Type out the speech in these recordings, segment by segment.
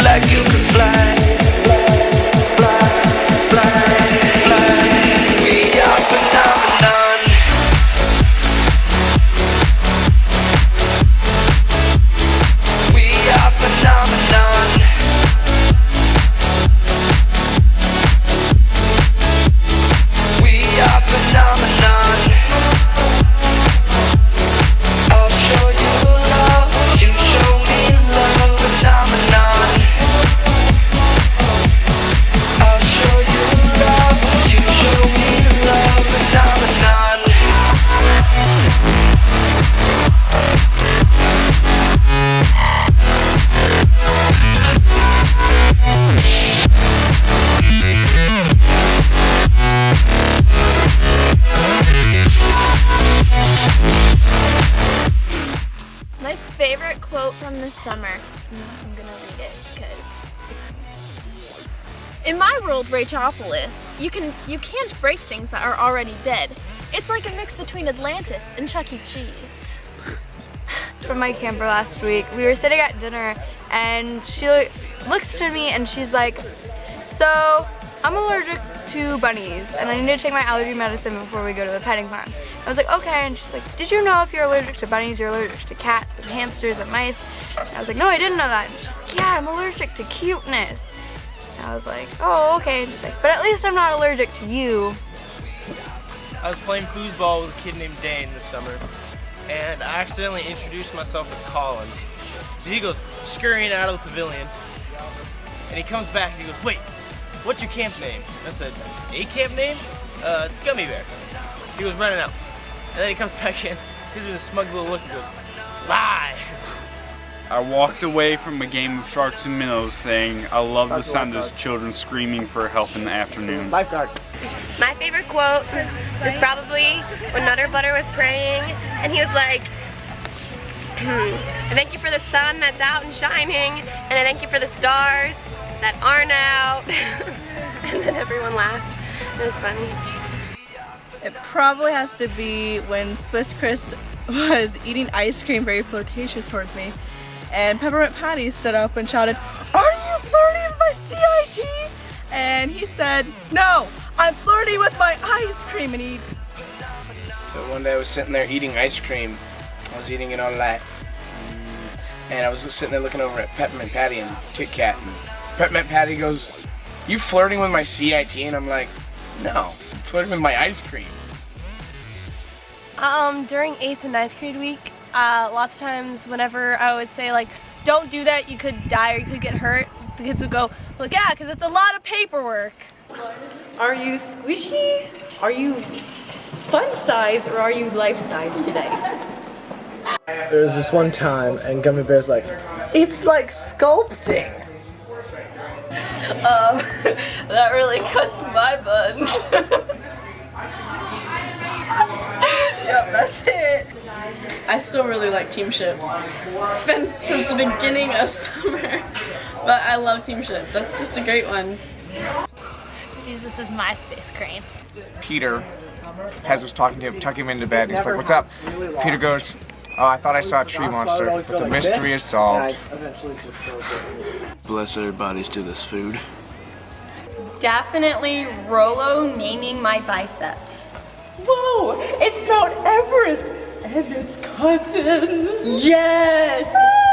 like you could fly, fly, fly, fly. We are phenomenon. We are phenomenon. We are phenomenon. I'll show you love, you show me love, phenomenon. I'll show you love, you show me love, phenomenon. My favorite quote from the summer. I'm gonna read it because in my world, Rachopolis, you can't break things that are already dead. It's like a mix between Atlantis and Chuck E. Cheese. From my camper last week, we were sitting at dinner and she looks to me and she's like, so I'm allergic to bunnies and I need to take my allergy medicine before we go to the petting barn. I was like, okay, and she's like, did you know if you're allergic to bunnies, you're allergic to cats and hamsters and mice? And I was like, no, I didn't know that. And she's like, yeah, I'm allergic to cuteness. And I was like, oh, okay. And she's like, but at least I'm not allergic to you. I was playing foosball with a kid named Dane this summer, and I accidentally introduced myself as Colin. So he goes scurrying out of the pavilion, and he comes back and he goes, wait, what's your camp name? I said, a camp name? It's Gummy Bear. He was running out. And then he comes back in, gives me a smug little look and goes, lies! I walked away from a game of sharks and minnows saying, I love the sound of children screaming for help in the afternoon. Lifeguards. My favorite quote is probably when Nutter Butter was praying and he was like, I thank you for the sun that's out and shining, and I thank you for the stars that aren't out. And then everyone laughed. It was funny. It probably has to be when Swiss Chris was eating ice cream very flirtatious towards me, and Peppermint Patty stood up and shouted, "Are you flirting with my CIT?" And he said, "No, I'm flirting with my ice cream." And he... So one day I was sitting there eating ice cream. I was eating it all night. And I was just sitting there looking over at Peppermint Patty and Kit Kat. And Peppermint Patty goes, "You flirting with my CIT?" And I'm like, "No, I'm flirting with my ice cream." During 8th and 9th grade week, lots of times whenever I would say like, don't do that, you could die or you could get hurt, the kids would go, well, yeah, because it's a lot of paperwork. Are you squishy? Are you fun size, or are you life size today? There was this one time and Gummy Bear's like, "It's like sculpting." That really cuts my buns. Yep, that's it. I still really like Team Ship. It's been since the beginning of summer, but I love Team Ship. That's just a great one. Jesus is my space crane. Peter has was talking to him, tucking him into bed. He's like, "What's up?" Peter goes, "Oh, I thought I saw a tree monster, but the mystery is solved." Bless their bodies to this food. Definitely Rolo naming my biceps. Whoa! It's Mount Everest and its cousin. Yes!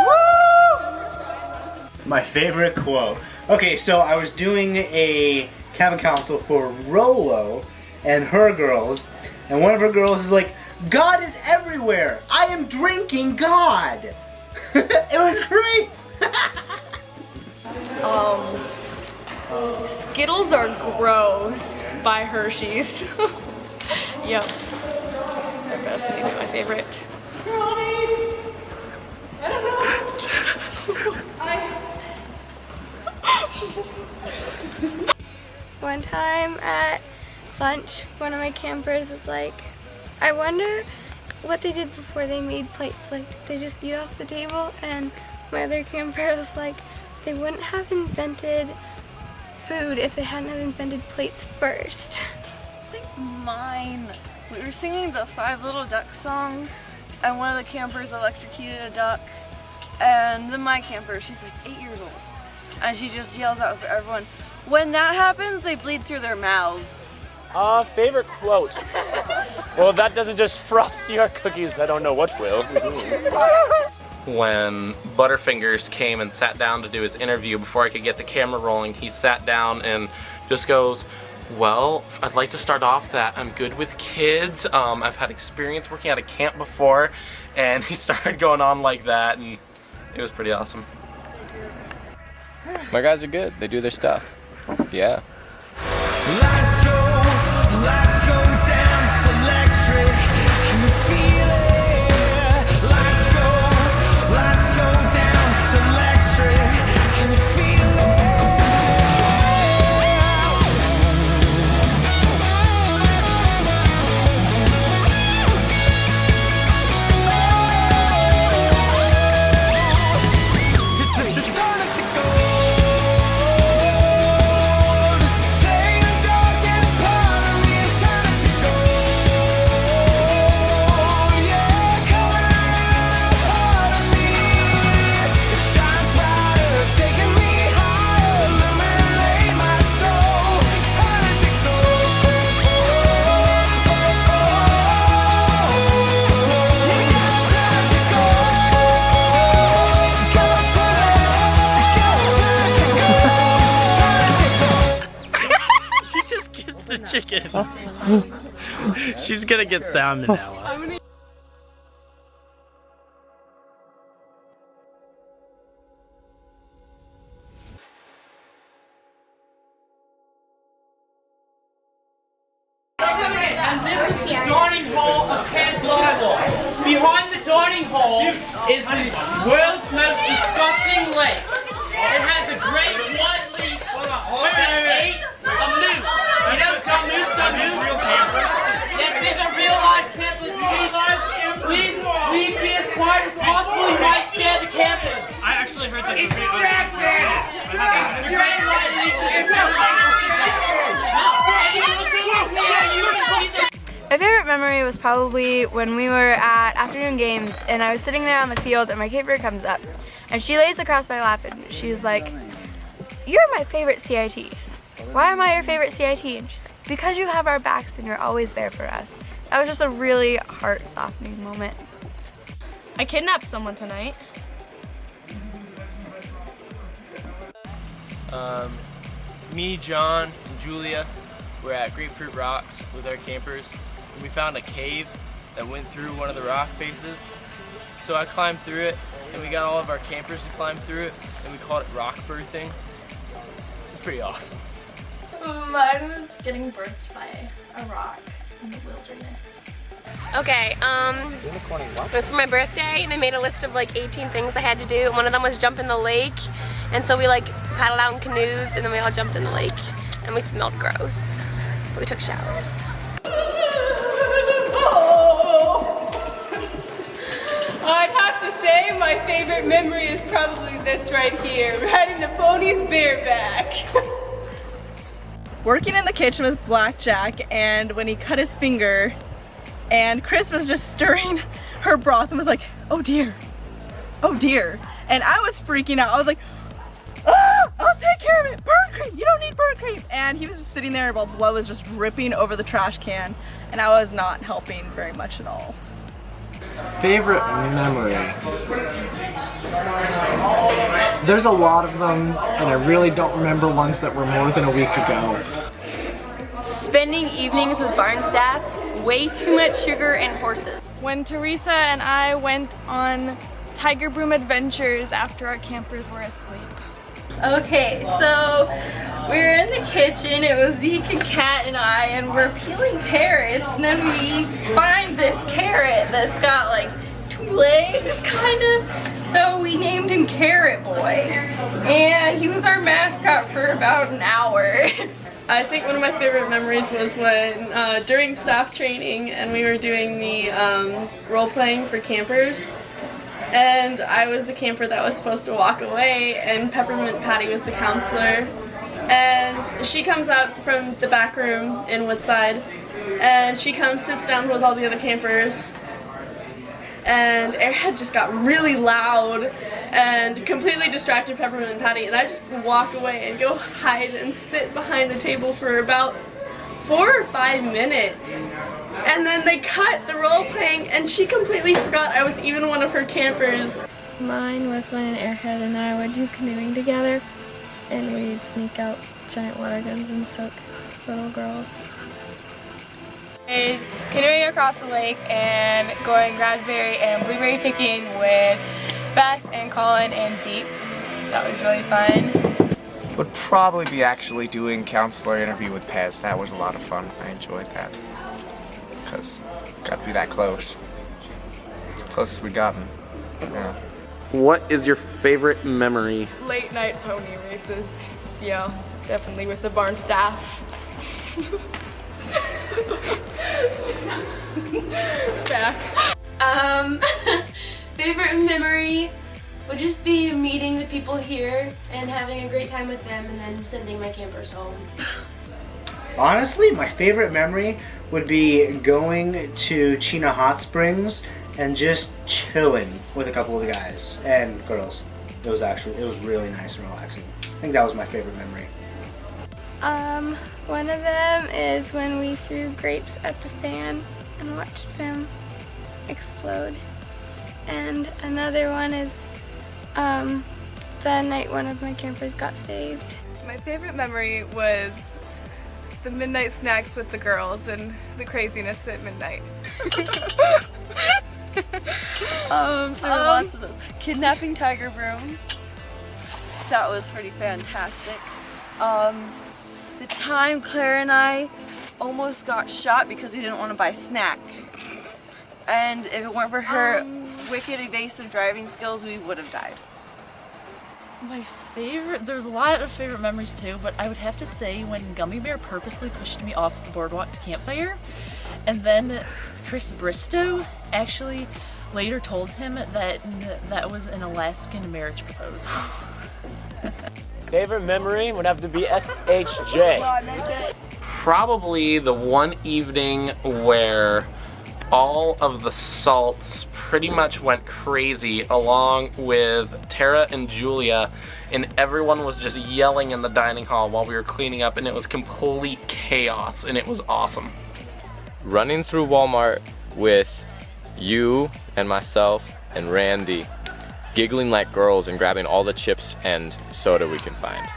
Woo! My favorite quote. Okay, so I was doing a cabin council for Rolo and her girls, and one of her girls is like, "God is everywhere. I am drinking God." It was great. Skittles are gross by Hershey's. Yep. They're both maybe my favorite. One time at lunch, one of my campers was like, I wonder what they did before they made plates. Like, they just eat off the table? And my other camper was like, they wouldn't have invented food if they hadn't have invented plates first. I think mine, we were singing the Five Little Ducks song, and one of the campers electrocuted a duck, and then my camper, she's like 8 years old, and she just yells out for everyone. When that happens, they bleed through their mouths. Favorite quote? Well, if that doesn't just frost your cookies, I don't know what will. When Butterfingers came and sat down to do his interview, before I could get the camera rolling, he sat down and just goes, well, I'd like to start off that I'm good with kids. I've had experience working at a camp before, and he started going on like that, and it was pretty awesome. My guys are good. They do their stuff. Yeah. Let's go down to electric. Can you feel it? Let's go down to electric. Can you feel Turn it to gold. Take the darkest part of me and turn it to gold. Yeah, come around, part of me. It shines brighter, taking me higher, illuminate my soul. Turn it to gold. She just kissed a chicken. She's gonna get salmonella. And this is the dining hall of Camp Blywall. Behind the dining hall is the world's most disgusting lake. It has a great white leaf that eats a moose. You know what moose does? Yes, these are real life campers. Please be as quiet as possible. You might scare the campers. I actually heard that. It's Jackson! It's My favorite memory was probably when we were at afternoon games and I was sitting there on the field and my camper comes up and she lays across my lap and she's like, "You're my favorite CIT." "Why am I your favorite CIT?" And she's like, "Because you have our backs and you're always there for us." That was just a really heart-softening moment. I kidnapped someone tonight. Me, John, and Julia were at Grapefruit Rocks with our campers, and we found a cave that went through one of the rock faces. So I climbed through it, and we got all of our campers to climb through it, and we called it rock birthing. It's pretty awesome. Mine was getting birthed by a rock in the wilderness. Okay, it was for my birthday and they made a list of like 18 things I had to do. One of them was jump in the lake. And so we like paddled out in canoes and then we all jumped in the lake. And we smelled gross, but we took showers. I'd have to say my favorite memory is probably this right here, riding the ponies bareback. Working in the kitchen with Blackjack, and when he cut his finger and Chris was just stirring her broth and was like, "Oh dear, oh dear." And I was freaking out. I was like, "Ah, I'll take care of it, burn cream, you don't need burn cream." And he was just sitting there while blood was just ripping over the trash can and I was not helping very much at all. Favorite memory? There's a lot of them, and I really don't remember ones that were more than a week ago. Spending evenings with barn staff, way too much sugar and horses. When Teresa and I went on tiger broom adventures after our campers were asleep. Okay, so we were in the kitchen, it was Zeke and Kat and I, and we're peeling carrots, and then we find this carrot that's got like 2 legs, kind of. So we named him Carrot Boy, and he was our mascot for about an hour. I think one of my favorite memories was when during staff training and we were doing the role playing for campers. And I was the camper that was supposed to walk away, and Peppermint Patty was the counselor. And she comes up from the back room in Woodside, and she comes, sits down with all the other campers, and Airhead just got really loud, and completely distracted Peppermint and Patty, and I just walk away and go hide and sit behind the table for about 4 or 5 minutes. And then they cut the role playing, and she completely forgot I was even one of her campers. Mine was when Airhead and I would do canoeing together, and we'd sneak out giant water guns and soak little girls. Is canoeing across the lake and going raspberry and blueberry picking with Beth and Colin and Deep. That was really fun. Would probably be actually doing counselor interview with Pez. That was a lot of fun. I enjoyed that. Because got to be that close. Closest we've gotten. Yeah. What is your favorite memory? Late night pony races. Yeah, definitely with the barn staff. Back. Favorite memory would just be meeting the people here and having a great time with them and then sending my campers home. Honestly, my favorite memory would be going to Chena Hot Springs and just chilling with a couple of the guys and girls. It was really nice and relaxing. I think that was my favorite memory. One of them is when we threw grapes at the fan and watched them explode. And another one is the night one of my campers got saved. My favorite memory was the midnight snacks with the girls and the craziness at midnight. There were lots of those. Kidnapping Tiger Broom. That was pretty fantastic. The time Claire and I almost got shot because we didn't want to buy snack. And if it weren't for her wicked evasive driving skills, we would have died. My favorite, there's a lot of favorite memories too, but I would have to say when Gummy Bear purposely pushed me off the boardwalk to Campfire, and then Chris Bristow actually later told him that that was an Alaskan marriage proposal. Favorite memory would have to be SHJ. Probably the one evening where all of the salts pretty much went crazy along with Tara and Julia, and everyone was just yelling in the dining hall while we were cleaning up, and it was complete chaos, and it was awesome. Running through Walmart with you and myself and Randy, giggling like girls and grabbing all the chips and soda we can find.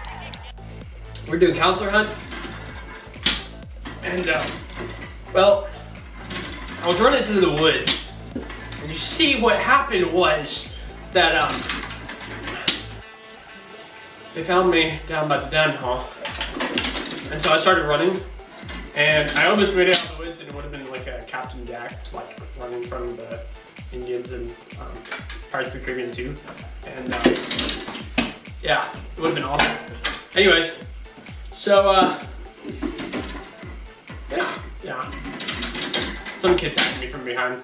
We're doing counselor hunt, and well, I was running through the woods, and you see what happened was that they found me down by the den hall, and so I started running, and I almost made it out of the woods, and it would have been like a Captain Jack, like running from the Indians and Pirates of the Caribbean 2, and yeah, it would have been awesome. Anyways, so yeah. Some kid tagged me from behind.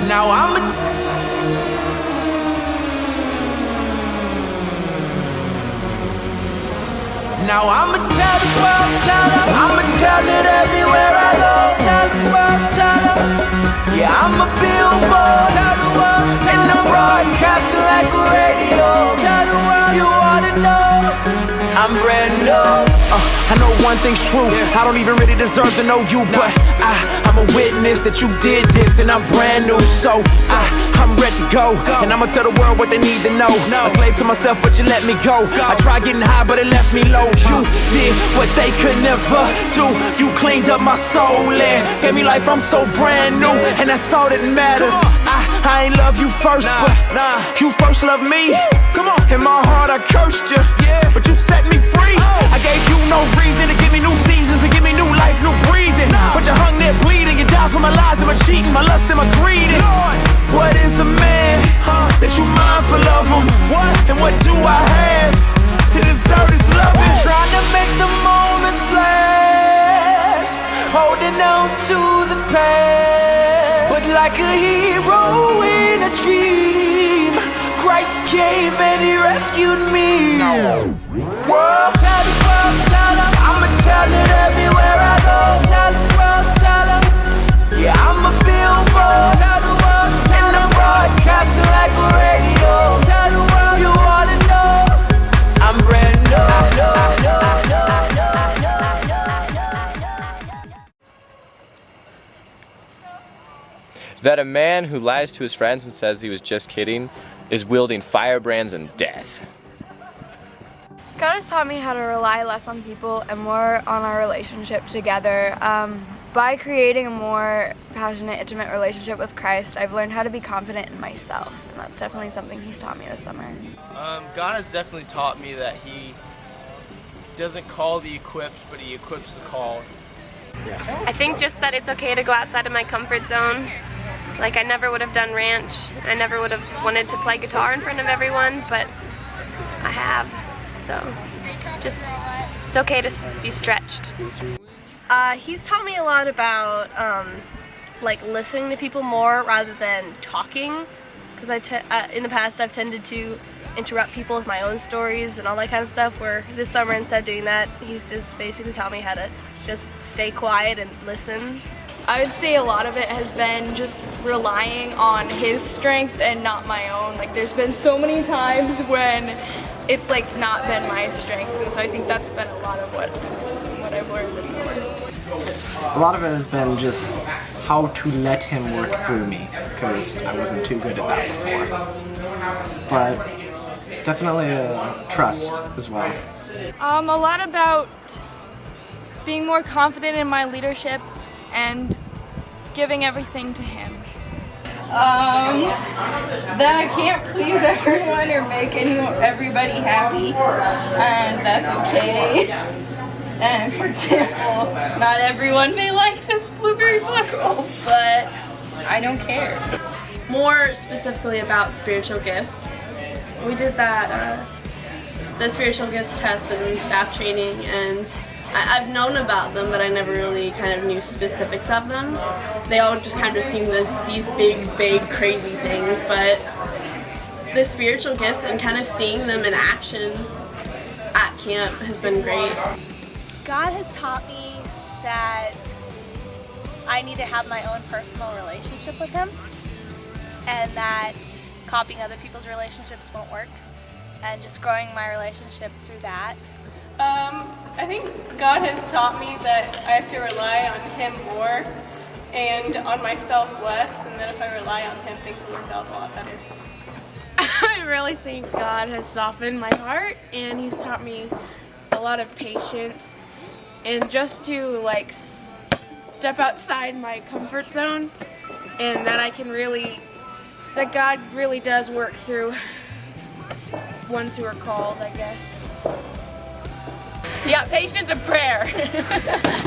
Now I'ma tell the world, tell them, I'ma tell it everywhere I go. Tell the world, tell them, yeah, I'm a billboard. Tell the world, and I'm broadcasting like a radio. Tell the world you wanna know, I'm brand new. I know one thing's true, I don't even really deserve to know you, but I'm a witness that you did this and I'm brand new, so I'm ready to go, and I'ma tell the world what they need to know. A slave to myself, but you let me go. I tried getting high, but it left me low. You did what they could never do. You cleaned up my soul and gave me life, I'm so brand new, and that's all that matters. I ain't love you first, but you first loved me. Come on. In my heart I cursed you, but you set me free. I gave you no reason to give me new seasons, to give me new life, new breathing. But you hung there bleeding, you died for my lies and my cheating, my lust and my greed. What is a man that you mindful of him? And what do I have to deserve his love? Trying to make the moments last, holding on to the past. But like a hero in a dream, Christ came and he rescued me. World, tell the world, tell them, I'ma tell it everywhere I go. Tell the world, tell them, Yeah, I'm a billboard, tell the world, and I'm broadcasting like a radio. Tell the world you wanna know, I'm brand That a man who lies to his friends and says he was just kidding is wielding firebrands and death. God has taught me how to rely less on people and more on our relationship together. By creating a more passionate, intimate relationship with Christ, I've learned how to be confident in myself, and that's definitely something He's taught me this summer. God has definitely taught me that He doesn't call the equipped, but He equips the called. I think just that it's okay to go outside of my comfort zone. Like, I never would have done ranch. I never would have wanted to play guitar in front of everyone, but I have. So, just, it's okay to be stretched. He's taught me a lot about like listening to people more rather than talking, because in the past I've tended to interrupt people with my own stories and all that kind of stuff, where this summer, instead of doing that, he's just basically taught me how to just stay quiet and listen. I would say a lot of it has been just relying on His strength and not my own. Like, there's been so many times when it's like not been my strength, and so I think that's been a lot of what I've learned this summer. A lot of it has been just how to let Him work through me, because I wasn't too good at that before. But definitely trust as well. A lot about being more confident in my leadership and giving everything to Him. That I can't please everyone or make everybody happy, and that's okay. And for example, not everyone may like this blueberry buckle, but I don't care. More specifically about spiritual gifts. We did that, the spiritual gifts test in staff training, and I've known about them, but I never really kind of knew specifics of them. They all just kind of seemed these big, vague, crazy things, but the spiritual gifts and kind of seeing them in action at camp has been great. God has taught me that I need to have my own personal relationship with Him, and that copying other people's relationships won't work, and just growing my relationship through that. I think God has taught me that I have to rely on Him more and on myself less, and that if I rely on Him, things will work out a lot better. I really think God has softened my heart, and He's taught me a lot of patience, and just to like step outside my comfort zone, and that that God really does work through ones who are called, I guess. Yeah, patience and prayer.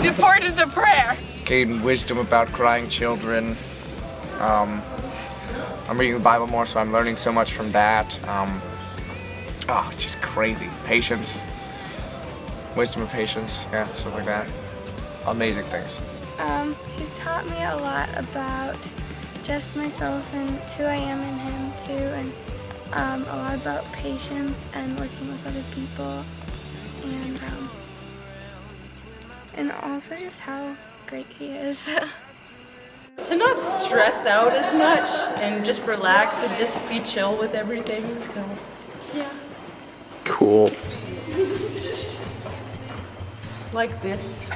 The importance of prayer. Gain wisdom about crying children. I'm reading the Bible more, so I'm learning so much from that. It's just crazy. Patience. Wisdom and patience. Yeah, stuff like that. Amazing things. He's taught me a lot about just myself and who I am in Him too, and a lot about patience and working with other people, and also just how great He is. To not stress out as much and just relax and just be chill with everything, so yeah. Cool. Like this.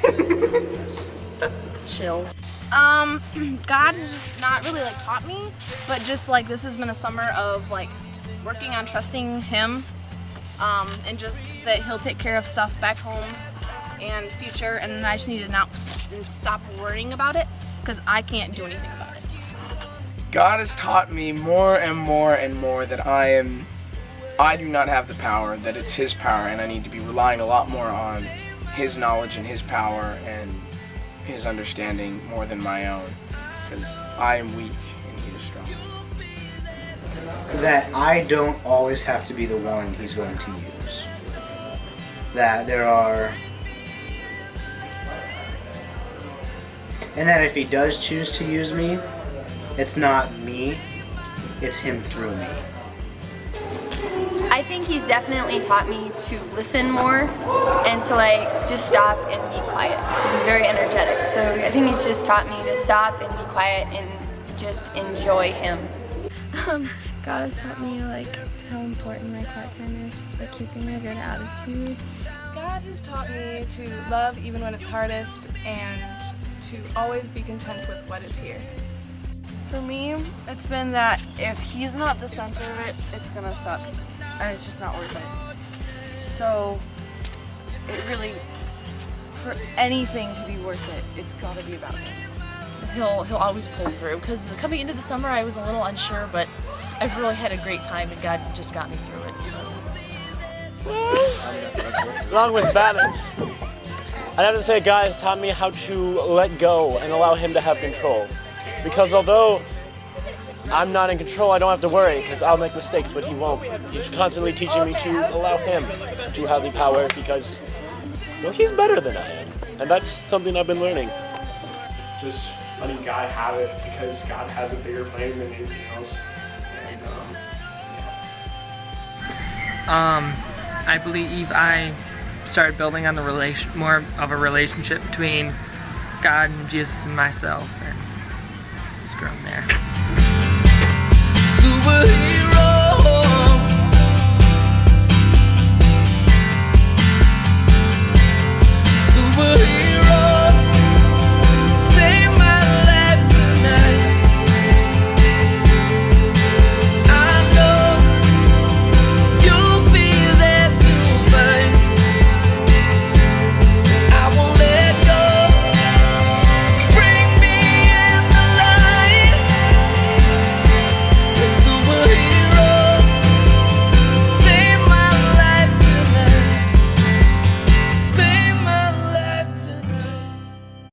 Chill. God has just not really like taught me, but just like this has been a summer of like working on trusting Him, and just that He'll take care of stuff back home and future, and I just need to not stop worrying about it, because I can't do anything about it. God has taught me more and more and more that I do not have the power, that it's His power, and I need to be relying a lot more on His knowledge and His power and His understanding more than my own, because I am weak and He is strong. That I don't always have to be the one He's going to use. That there are... And that if He does choose to use me, it's not me, it's Him through me. I think he's definitely taught me to listen more and to like just stop and be quiet. So I'm very energetic. So I think he's just taught me to stop and be quiet and just enjoy him. God has taught me like how important my quiet time is just by keeping a good attitude. God has taught me to love even when it's hardest and to always be content with what is here. For me, it's been that if he's not the center of it, it's gonna suck. And it's just not worth it. So, it really, for anything to be worth it, it's gotta be about him. He'll always pull through, because coming into the summer I was a little unsure, but I've really had a great time and God just got me through it. So. Along with balance, I'd have to say God has taught me how to let go and allow him to have control. Because although I'm not in control, I don't have to worry because I'll make mistakes, but he won't. He's constantly teaching me to allow him to have the power because, well, he's better than I am. And that's something I've been learning. Just letting God have it because God has a bigger plan than anything else. And, I believe I started building on more of a relationship between God and Jesus and myself, and it's grown there.